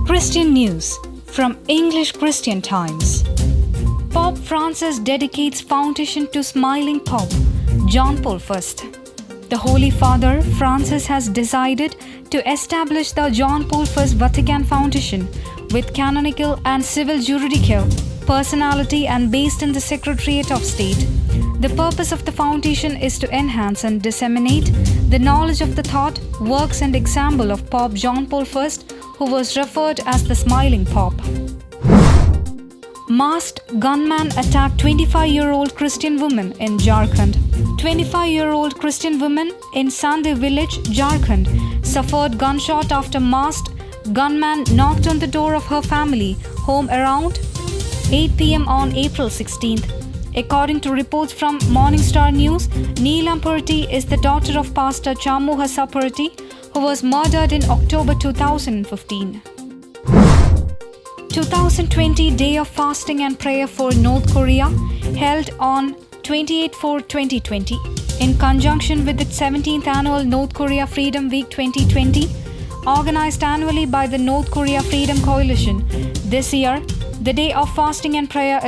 Christian news from English Christian Times. Pope Francis dedicates foundation to smiling Pope John Paul I. The Holy Father Francis has decided to establish the John Paul I Vatican Foundation with canonical and civil juridical personality and based in the Secretariat of State. The purpose of the foundation is to enhance and disseminate the knowledge of the thought, works and example of Pope John Paul I, who was referred as the Smiling Pope. Masked gunman attacked 25-year-old Christian woman in Jharkhand. 25-year-old Christian woman in Sandhi village, Jharkhand, suffered gunshot after masked gunman knocked on the door of her family home around 8 p.m. on April 16th. According to reports from Morning Star News, Neelam Purti is the daughter of Pastor Chamuhasa Purti, who was murdered in October 2015. 2020 Day of Fasting and Prayer for North Korea, held on 28/4/2020, in conjunction with its 17th annual North Korea Freedom Week 2020, organized annually by the North Korea Freedom Coalition. This year, the Day of Fasting and Prayer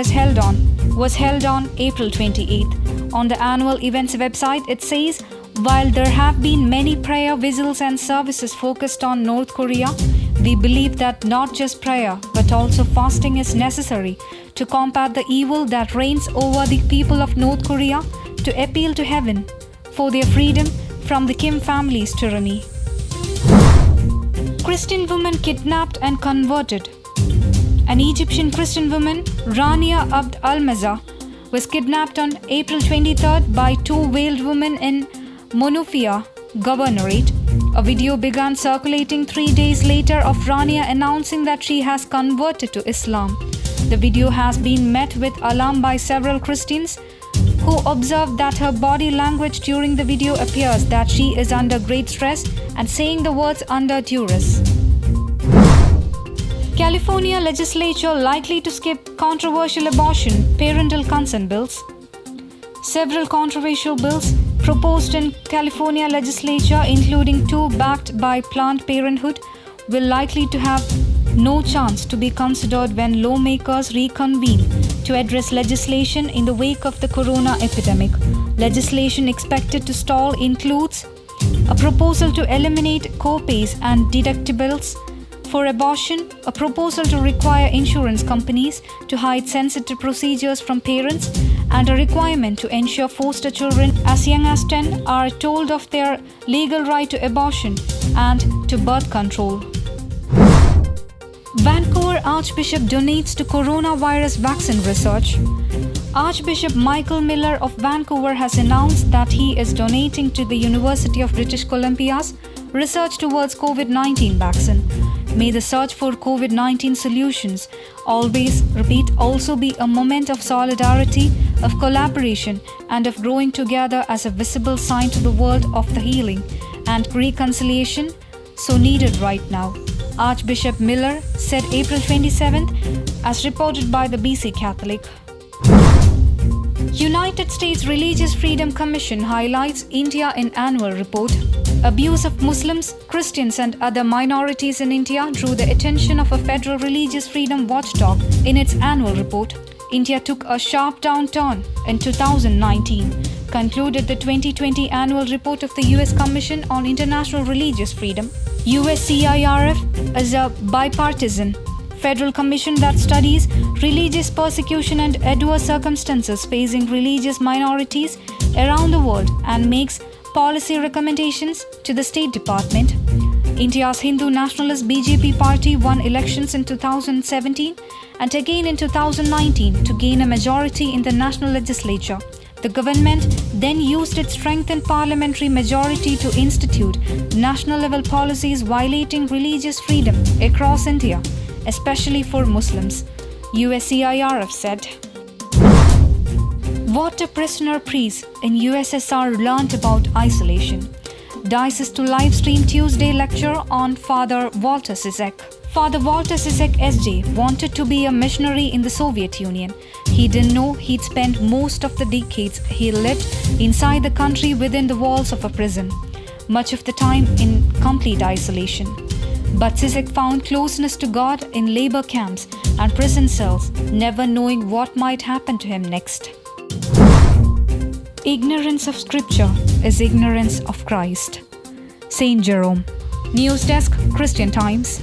was held on April 28th. On the annual events website, it says, while there have been many prayer vigils and services focused on North Korea, we believe that not just prayer, but also fasting is necessary to combat the evil that reigns over the people of North Korea, to appeal to heaven for their freedom from the Kim family's tyranny. Christian woman kidnapped and converted. An Egyptian Christian woman, Rania Abd al-Mazah, was kidnapped on April 23rd by two veiled women in Monufia Governorate. A video began circulating 3 days later of Rania announcing that she has converted to Islam. The video has been met with alarm by several Christians who observed that her body language during the video appears that she is under great stress and saying the words under duress. California legislature likely to skip controversial abortion parental consent bills. Several controversial bills proposed in California legislature, including two backed by Planned Parenthood, will likely to have no chance to be considered when lawmakers reconvene to address legislation in the wake of the corona epidemic. Legislation expected to stall includes a proposal to eliminate co-pays and deductibles for abortion, a proposal to require insurance companies to hide sensitive procedures from parents, and a requirement to ensure foster children as young as 10 are told of their legal right to abortion and to birth control. Vancouver Archbishop donates to coronavirus vaccine research. Archbishop Michael Miller of Vancouver has announced that he is donating to the University of British Columbia's research towards COVID-19 vaccine. May the search for COVID-19 solutions also be a moment of solidarity, of collaboration, and of growing together as a visible sign to the world of the healing and reconciliation so needed right now, Archbishop Miller said April 27th, as reported by the BC Catholic. United States Religious Freedom Commission highlights India in annual report. Abuse of Muslims, Christians and other minorities in India drew the attention of a federal religious freedom watchdog in its annual report. India took a sharp downturn in 2019, concluded the 2020 annual report of the US Commission on International Religious Freedom. USCIRF is a bipartisan federal commission that studies religious persecution and adverse circumstances facing religious minorities around the world and makes policy recommendations to the State Department. India's Hindu nationalist BJP party won elections in 2017 and again in 2019 to gain a majority in the national legislature. The government then used its strengthened parliamentary majority to institute national-level policies violating religious freedom across India, especially for Muslims, USCIRF said. What a prisoner priest in USSR learnt about isolation. Diocese to live stream Tuesday lecture on Father Walter Zizek. Father Walter Zizek SJ wanted to be a missionary in the Soviet Union. He didn't know he'd spent most of the decades he lived inside the country within the walls of a prison, much of the time in complete isolation. But Zizek found closeness to God in labor camps and prison cells, never knowing what might happen to him next. Ignorance of Scripture is ignorance of Christ. Saint Jerome. News Desk, Christian Times.